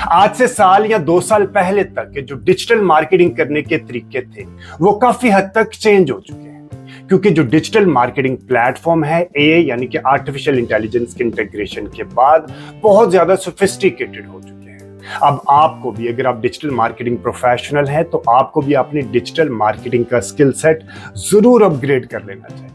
आज से साल या 2 साल पहले तक के जो डिजिटल मार्केटिंग करने के तरीके थे वो काफी हद तक चेंज हो चुके हैं, क्योंकि जो डिजिटल मार्केटिंग प्लेटफॉर्म है एआई यानी कि आर्टिफिशियल इंटेलिजेंस के इंटीग्रेशन के बाद बहुत ज्यादा सोफिस्टिकेटेड हो चुके हैं। अब आपको भी, अगर आप डिजिटल मार्केटिंग प्रोफेशनल हैं, तो आपको भी अपनी डिजिटल मार्केटिंग का स्किल सेट जरूर अपग्रेड कर लेना चाहिए।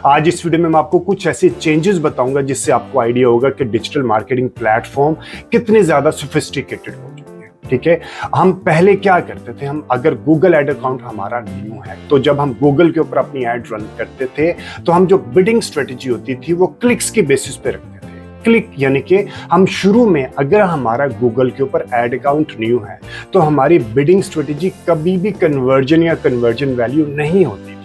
आज इस वीडियो में मैं आपको कुछ ऐसे चेंजेस बताऊंगा जिससे आपको आइडिया होगा कि डिजिटल मार्केटिंग प्लेटफॉर्म कितने ज्यादा सोफिस्टिकेटेड हो चुके हैं। ठीक है, हम पहले क्या करते थे, हम अगर गूगल एड अकाउंट हमारा न्यू है तो जब हम गूगल के ऊपर अपनी एड रन करते थे तो हम जो बिडिंग स्ट्रेटेजी होती थी वो क्लिक्स की बेसिस पे रखते थे। क्लिक यानी कि हम शुरू में अगर हमारा गूगल के ऊपर एड अकाउंट न्यू है तो हमारी बिडिंग स्ट्रेटेजी कभी भी कन्वर्जन या कन्वर्जन वैल्यू नहीं होती,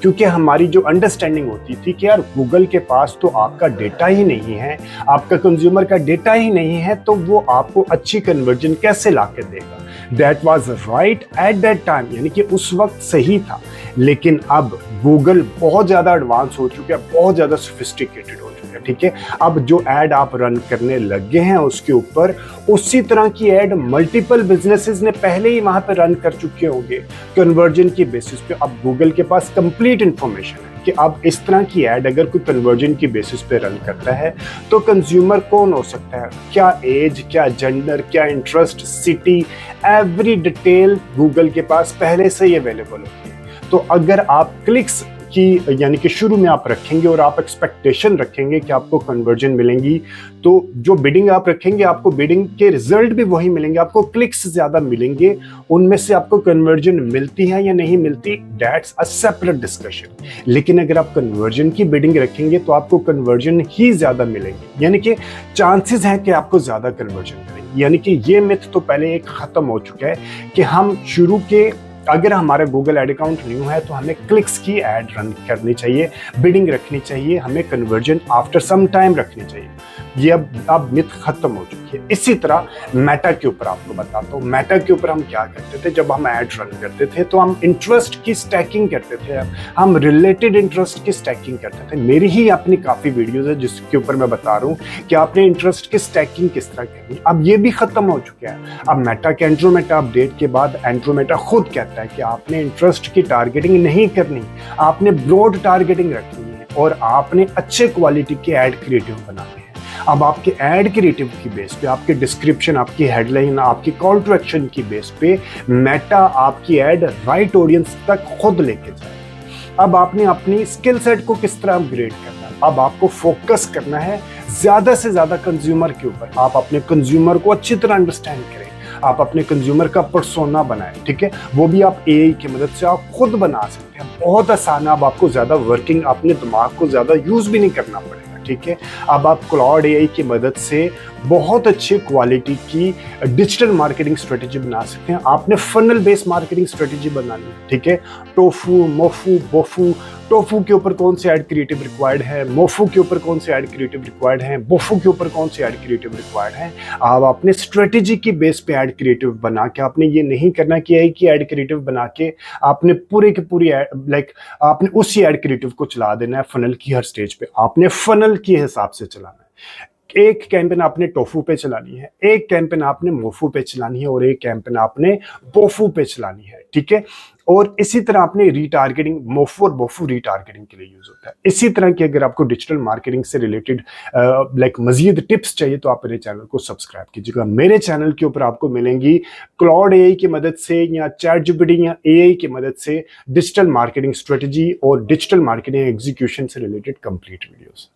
क्योंकि हमारी जो अंडरस्टैंडिंग होती थी कि यार गूगल के पास तो आपका डेटा ही नहीं है, आपका कंज्यूमर का डेटा ही नहीं है, तो वो आपको अच्छी कन्वर्जन कैसे ला के देगा। That was right at that time, यानी कि उस वक्त सही था। लेकिन अब गूगल बहुत ज्यादा एडवांस हो चुका है, बहुत ज्यादा सोफिस्टिकेटेड हो चुका है। ठीक है, अब जो एड आप रन करने लगे हैं उसके ऊपर उसी तरह की एड मल्टीपल बिजनेसेस ने पहले ही वहां पर रन कर चुके होंगे कन्वर्जन की बेसिस पे। अब गूगल के पास कंप्लीट इंफॉर्मेशन है कि अब इस तरह की एड अगर कोई कन्वर्जन की बेसिस पे रन करता है तो कंज्यूमर कौन हो सकता है, क्या एज, क्या जेंडर, क्या interest, city, every detail Google के पास पहले से ही अवेलेबल होती है। तो अगर आप क्लिक्स की यानी कि शुरू में आप रखेंगे और आप एक्सपेक्टेशन रखेंगे कि आपको कन्वर्जन मिलेंगी, तो जो बिडिंग आप रखेंगे आपको बिडिंग के रिजल्ट भी वही मिलेंगे, आपको क्लिक्स ज्यादा मिलेंगे। उनमें से आपको कन्वर्जन मिलती है या नहीं मिलती, दैट्स अ सेपरेट डिस्कशन। लेकिन अगर आप कन्वर्जन की बिडिंग रखेंगे तो आपको कन्वर्जन ही ज्यादा मिलेंगे, यानी कि चांसेस हैं कि आपको ज्यादा कन्वर्जन मिलेंगे। यानी कि ये मिथ तो पहले एक खत्म हो चुका है कि हम शुरू के अगर हमारा गूगल एड अकाउंट न्यू है तो हमें क्लिक्स की एड रन करनी चाहिए, बिडिंग रखनी चाहिए, हमें कन्वर्जन आफ्टर सम टाइम रखनी चाहिए। ये अब मिथ खत्म हो चुकी है। इसी तरह मेटा के ऊपर आपको बताता हूँ। मेटा के ऊपर हम क्या करते थे, जब हम एड रन करते थे तो हम इंटरेस्ट की स्टैकिंग करते थे, हम रिलेटेड इंटरेस्ट की स्टैकिंग करते थे। मेरी ही अपनी काफी वीडियोज है जिसके ऊपर मैं बता रहा हूँ कि आपने इंटरेस्ट की स्टैकिंग किस तरह करनी। अब ये भी खत्म हो चुका है। अब मेटा के एंड्रोमेटा अपडेट के बाद एंड्रोमेटा खुद कहता है कि आपने इंटरेस्ट की टारगेटिंग नहीं करनी, आपने ब्रॉड टारगेटिंग रखनी है और आपने अच्छे क्वालिटी के एड क्रिएटिव बनाने हैं। अब आपके एड क्रिएटिव की बेस पे, आपके डिस्क्रिप्शन, आपकी हेडलाइन, आपकी कॉल टू एक्शन की बेस पे मेटा आपकी एड राइट ऑडियंस तक खुद लेके जाए। अब आपने अपनी स्किल सेट को किस तरह अपग्रेड करना है, अब आपको फोकस करना है ज्यादा से ज्यादा कंज्यूमर के ऊपर। आप अपने कंज्यूमर को अच्छी तरह अंडरस्टैंड करें, आप अपने कंज्यूमर का पर्सोना बनाएं। ठीक है, वो भी आप एआई की मदद से आप खुद बना सकते हैं। बहुत आसान है, अब आपको ज्यादा वर्किंग, अपने दिमाग को ज्यादा यूज भी नहीं करना पड़ेगा। ठीक है, अब आप क्लाउड एआई की मदद से बहुत अच्छी क्वालिटी की डिजिटल मार्केटिंग स्ट्रेटेजी बना सकते हैं। आपने फनल बेस्ड मार्केटिंग स्ट्रेटेजी बनानी है। ठीक है, टोफू, मोफू, बोफू, टोफू के ऊपर कौन से ऐड क्रिएटिव रिक्वायर्ड है, मोफू के ऊपर कौन से ऐड क्रिएटिव रिक्वायर्ड है, बोफू के ऊपर कौन से ऐड क्रिएटिव रिक्वायर्ड है। आप अपने स्ट्रेटेजी की बेस पे ऐड क्रिएटिव बना के, आपने ये नहीं करना कि एक ही ऐड क्रिएटिव बना के आपने पूरे की पूरी आपने उसी ऐड क्रिएटिव को चला देना है फनल की हर स्टेज पे। आपने फनल के हिसाब से चलाना है। एक कैंपेन आपने टोफू पे चलानी है, एक कैंपेन आपने मोफू पे चलानी है और एक कैंपेन आपने बोफू पे चलानी है। ठीक है, और इसी तरह आपने रीटारगेटिंग, मोफू और बोफू रीटारगेटिंग के लिए यूज होता है। इसी तरह की अगर आपको डिजिटल मार्केटिंग से रिलेटेड मजीद टिप्स चाहिए तो आप मेरे चैनल को सब्सक्राइब कीजिएगा। मेरे चैनल के ऊपर आपको मिलेंगी क्लाउड एआई की मदद से या चैटजीपीटी या एआई की मदद से डिजिटल मार्केटिंग स्ट्रेटेजी और डिजिटल मार्केटिंग एग्जीक्यूशन से रिलेटेड कंप्लीट वीडियोस।